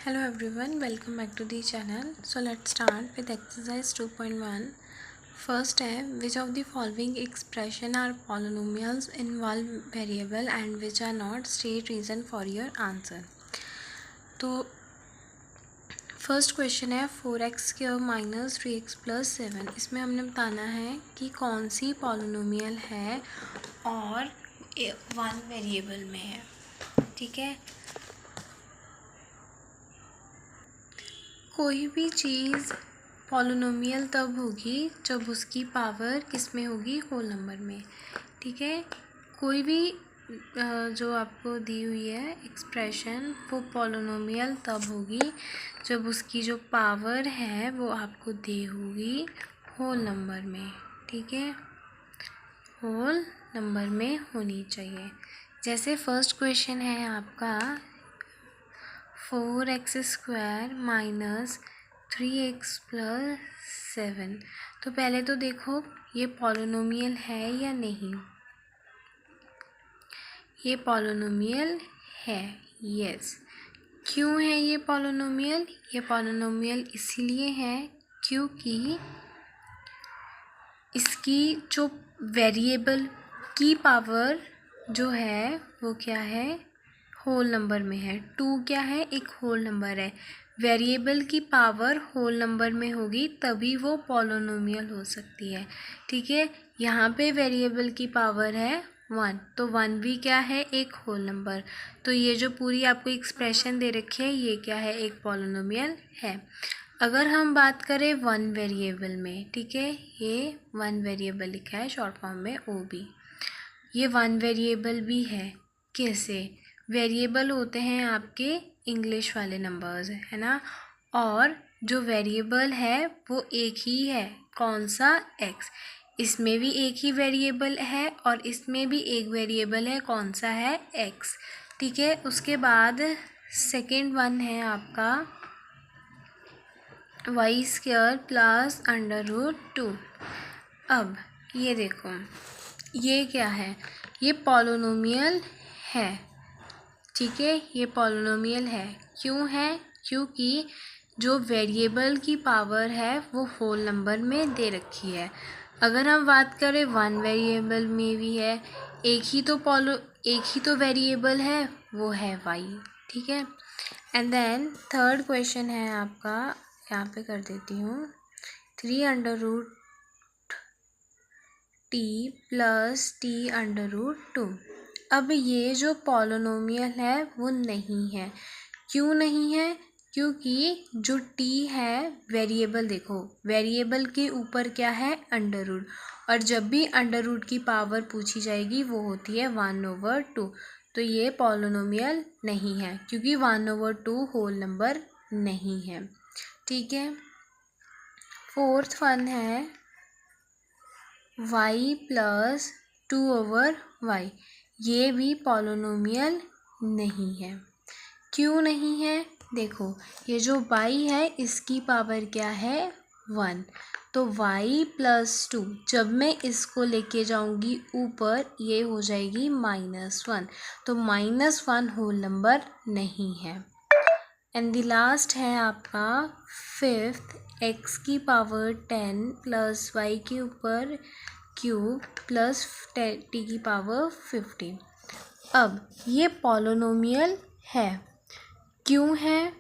Hello everyone, welcome back to the channel. So let's start with exercise 2.1. First है, which of the following expression are polynomials involve variable and which are not? State reason for your answer. तो first question है 4x³ minus 3x plus 7. इसमें हमने बताना है कि कौन सी polynomial है और वन वेरिएबल में है. ठीक है, कोई भी चीज़ पॉलिनोमियल तब होगी जब उसकी पावर किस में होगी? होल नंबर में. ठीक है, कोई भी जो आपको दी हुई है एक्सप्रेशन वो पॉलिनोमियल तब होगी जब उसकी जो पावर है वो आपको दी होगी होल नंबर में. ठीक है, होल नंबर में होनी चाहिए. जैसे फर्स्ट क्वेश्चन है आपका 4x² माइनस 3x प्लस 7. तो पहले तो देखो ये पॉलिनोमियल है या नहीं. ये पॉलिनोमियल है, यस. क्यों है ये पॉलिनोमियल? ये पॉलिनोमियल इसीलिए है क्योंकि इसकी जो वेरिएबल की पावर जो है वो क्या है? होल नंबर में है. 2 क्या है? एक होल नंबर है. वेरिएबल की पावर होल नंबर में होगी तभी वो पॉलिनोमियल हो सकती है. ठीक है, यहाँ पे वेरिएबल की पावर है 1, तो 1 भी क्या है? एक होल नंबर. तो ये जो पूरी आपको एक्सप्रेशन दे रखी है ये क्या है? एक पॉलिनोमियल है. अगर हम बात करें वन वेरिएबल में, ठीक है, ये वन वेरिएबल लिखा है शॉर्ट फॉर्म में OB. ये वन वेरिएबल भी है. कैसे? वेरिएबल होते हैं आपके इंग्लिश वाले नंबर्स, है ना, और जो वेरिएबल है वो एक ही है. कौन सा? x. इसमें भी एक ही वेरिएबल है और इसमें भी एक वेरिएबल है. कौन सा है? x. ठीक है, उसके बाद सेकेंड वन है आपका y² प्लस √2. अब ये देखो ये क्या है? ये पॉलिनोमियल है. ठीक है, ये पॉलिनोमियल है. क्यों है? क्योंकि जो वेरिएबल की पावर है वो होल नंबर में दे रखी है. अगर हम बात करें वन वेरिएबल में भी है, एक ही तो वेरिएबल है, वो है y. ठीक है, एंड देन थर्ड क्वेश्चन है आपका, यहाँ पे कर देती हूँ 3√t प्लस t√2. अब ये जो पॉलिनोमियल है वो नहीं है. क्यों नहीं है? क्योंकि जो t है वेरिएबल, देखो वेरिएबल के ऊपर क्या है? √, और जब भी √ की पावर पूछी जाएगी वो होती है 1/2. तो ये पॉलिनोमियल नहीं है क्योंकि 1/2 होल नंबर नहीं है. ठीक है, फोर्थ वन है y प्लस 2/y. ये भी पॉलिनोमियल नहीं है. क्यों नहीं है? देखो ये जो y है इसकी पावर क्या है? 1. तो y प्लस 2 जब मैं इसको लेके जाऊंगी ऊपर ये हो जाएगी -1. तो -1 होल नंबर नहीं है. एंड द लास्ट है आपका फिफ्थ x⁻10 प्लस y के ऊपर क्यूब प्लस t⁻50. अब ये पॉलिनोमियल है. क्यों है?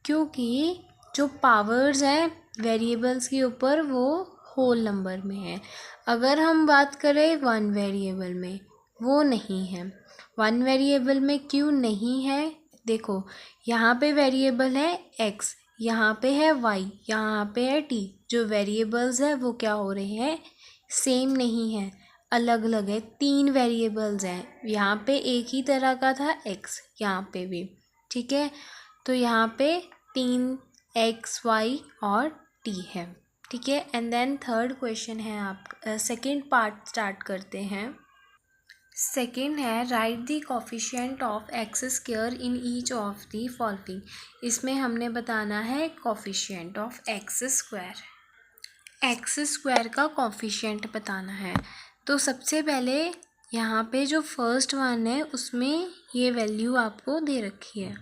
क्योंकि जो पावर्स हैं वेरिएबल्स के ऊपर वो होल नंबर में है. अगर हम बात करें वन वेरिएबल में वो नहीं है. वन वेरिएबल में क्यों नहीं है? देखो यहाँ पे वेरिएबल है x, यहाँ पे है y, यहाँ पे है t. जो वेरिएबल्स है वो क्या हो रहे हैं? सेम नहीं है, अलग अलग है. 3 वेरिएबल्स हैं. यहाँ पे एक ही तरह का था x, यहाँ पे भी. ठीक है, तो यहाँ पे 3 x, y और t है. ठीक है, एंड देन थर्ड क्वेश्चन है आप सेकेंड पार्ट स्टार्ट करते हैं. सेकेंड है right the coefficient of x² in each of the following. इसमें हमने बताना है कोफिशिएंट ऑफ x². x² का कोफिशिएंट बताना है. तो सबसे पहले यहाँ पे जो फर्स्ट वन है उसमें ये वैल्यू आपको दे रखी है.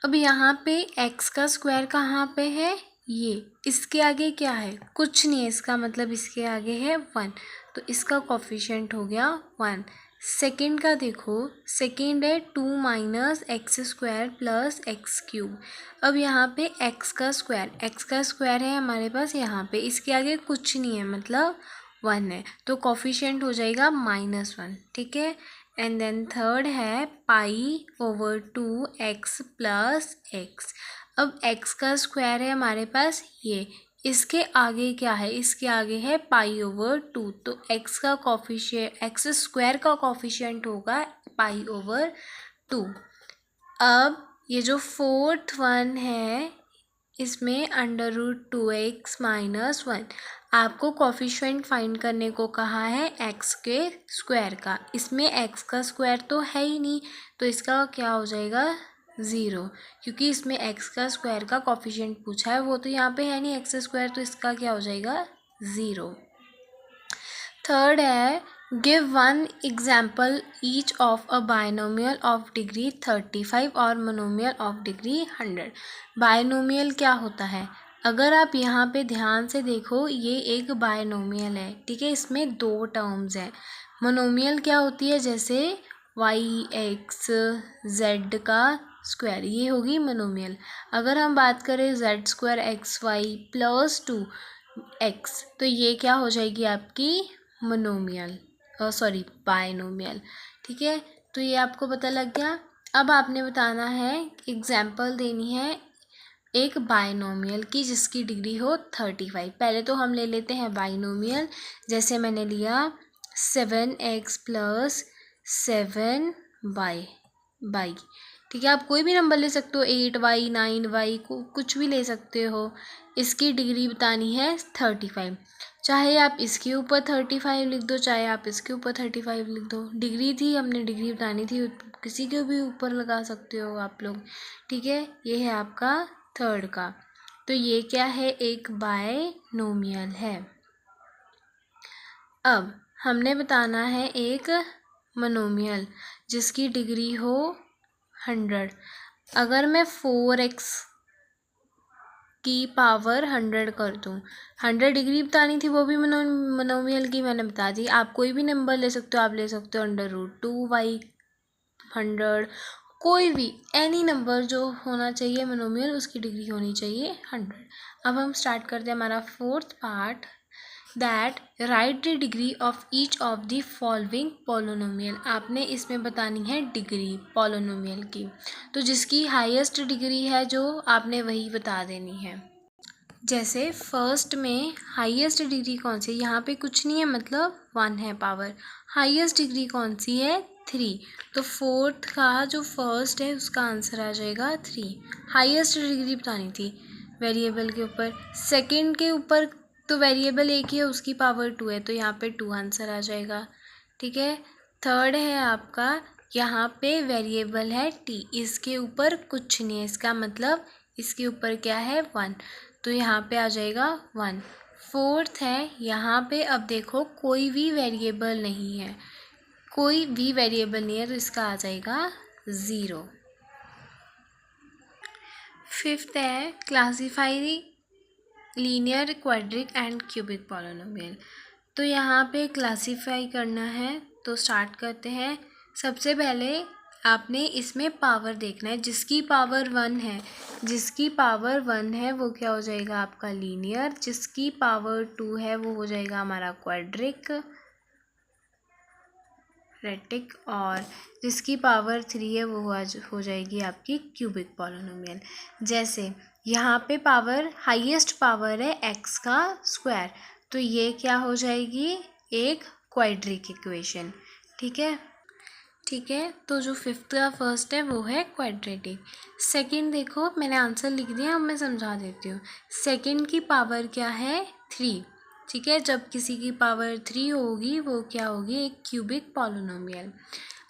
अब यहाँ पे x का स्क्वायर कहाँ पे है, ये इसके आगे क्या है, कुछ नहीं है, इसका मतलब इसके आगे है 1, तो इसका कोफिशिएंट हो गया 1। सेकेंड का देखो, सेकेंड है 2 minus x square plus x cube. अब यहाँ पे x का स्क्वायर है हमारे पास यहाँ पे, इसके आगे कुछ नहीं है मतलब 1 है, तो कोफिशिएंट हो जाएगा -1, ठीक है। एंड देन थर्ड है π/2x प्लस एक्स। अब x का स्क्वायर है हमारे पास ये, इसके आगे क्या है, इसके आगे है π/2, तो x स्क्वायर का कोफिशिएंट होगा π/2। अब ये जो फोर्थ वन है इसमें √2x - 1, आपको कोफिशिएंट फाइंड करने को कहा है x के स्क्वायर का, इसमें x का स्क्वायर तो है ही नहीं, तो इसका क्या हो जाएगा 0, क्योंकि इसमें x का स्क्वायर का कोफिशिएंट पूछा है, वो तो यहाँ पे है नहीं x स्क्वायर, तो इसका क्या हो जाएगा 0। थर्ड है give 1 example each of a binomial of degree 35 और मोनोमियल ऑफ डिग्री 100। बायनोमियल क्या होता है, अगर आप यहाँ पे ध्यान से देखो ये एक बायनोमियल है, ठीक है, इसमें 2 टर्म्स हैं। मोनोमियल क्या होती है, जैसे y(x) z का स्क्वायर, ये होगी मोनोमियल। अगर हम बात करें z² xy प्लस 2x, तो ये क्या हो जाएगी आपकी मोनोमियल, बायनोमियल, ठीक है। तो ये आपको पता लग गया। अब आपने बताना है, एग्जाम्पल देनी है एक बायनोमियल की जिसकी डिग्री हो 35। पहले तो हम ले लेते हैं बायनोमियल, जैसे मैंने लिया 7x प्लस 7y, ठीक है। आप कोई भी नंबर ले सकते हो, 8y 9y को कुछ भी ले सकते हो। इसकी डिग्री बतानी है 35, चाहे आप इसके ऊपर 35 लिख दो, चाहे आप इसके ऊपर 35 लिख दो। डिग्री थी, हमने डिग्री बतानी थी, किसी के भी ऊपर लगा सकते हो आप लोग, ठीक है। ये है आपका थर्ड का, तो ये क्या है, एक बायनोमियल है। अब हमने बताना है एक मोनोमियल जिसकी डिग्री हो 100। अगर मैं 4x की पावर 100 कर दूँ, 100 डिग्री बतानी थी, वो भी मोनोमियल की मैंने बता दी। आप कोई भी नंबर ले सकते हो, आप ले सकते हो √2y 100, कोई भी एनी नंबर जो होना चाहिए मोनोमियल, उसकी डिग्री होनी चाहिए 100। अब हम स्टार्ट करते हैं हमारा fourth part, that right the degree of each of the following polynomial. आपने इसमें बतानी है डिग्री पॉलिनोमियल की, तो जिसकी हाईएस्ट डिग्री है जो आपने वही बता देनी है। जैसे फर्स्ट में हाईएस्ट डिग्री कौन सी है, यहाँ पे कुछ नहीं है मतलब 1 है पावर, हाईएस्ट डिग्री कौन सी है 3, तो फोर्थ का जो फर्स्ट है उसका आंसर आ जाएगा 3। हाईएस्ट डिग्री बतानी थी वेरिएबल के ऊपर, सेकंड के ऊपर तो वेरिएबल एक ही है, उसकी पावर 2 है, तो यहाँ पे 2 आंसर आ जाएगा, ठीक है। थर्ड है आपका, यहाँ पे वेरिएबल है t, इसके ऊपर कुछ नहीं है, इसका मतलब इसके ऊपर क्या है 1, तो यहाँ पे आ जाएगा 1। फोर्थ है, यहाँ पे अब देखो कोई भी वेरिएबल नहीं है, तो इसका आ जाएगा 0। फिफ्थ है classify linear, quadric and cubic polynomial. तो यहाँ पे क्लासीफाई करना है, तो स्टार्ट करते हैं। सबसे पहले आपने इसमें पावर देखना है, जिसकी पावर 1 है वो क्या हो जाएगा आपका लीनियर, जिसकी पावर 2 है वो हो जाएगा हमारा क्वाड्रिक रेटिक, और जिसकी पावर 3 है वो हो जाएगी आपकी क्यूबिक पॉलिनोमियल। जैसे यहाँ पे पावर, हाईएस्ट पावर है x का स्क्वायर, तो ये क्या हो जाएगी एक क्वाड्रिक इक्वेशन, ठीक है। तो जो फिफ्थ का फर्स्ट है वो है क्वाड्रेटिक। सेकंड देखो, मैंने आंसर लिख दिया, अब मैं समझा देती हूँ। सेकंड की पावर क्या है 3, ठीक है। जब किसी की पावर 3 होगी वो क्या होगी, एक क्यूबिक पॉलिनोमियल।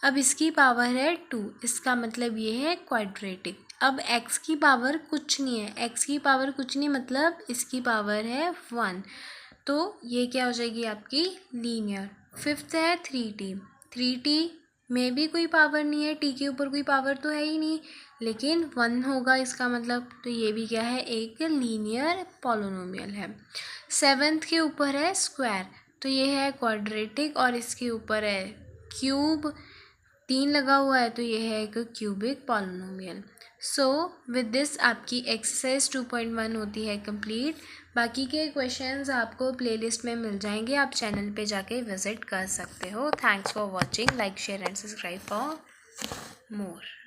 अब इसकी पावर है 2, इसका मतलब ये है क्वाड्रेटिक। अब x की पावर कुछ नहीं है, मतलब इसकी पावर है 1, तो ये क्या हो जाएगी आपकी लीनियर। फिफ्थ है 3t में भी कोई पावर नहीं है, टी के ऊपर कोई पावर तो है ही नहीं, लेकिन 1 होगा इसका मतलब, तो ये भी क्या है, एक लीनियर पॉलिनोमियल है। 7th के ऊपर है स्क्वायर, तो ये है क्वाड्रेटिक, और इसके ऊपर है क्यूब, 3 लगा हुआ है, तो ये है एक cubic polynomial. So with this आपकी एक्सरसाइज 2.1 होती है कंप्लीट। बाकी के क्वेश्चंस आपको प्लेलिस्ट में मिल जाएंगे, आप चैनल पे जाके विजिट कर सकते हो। Thanks for watching, like share and subscribe for more.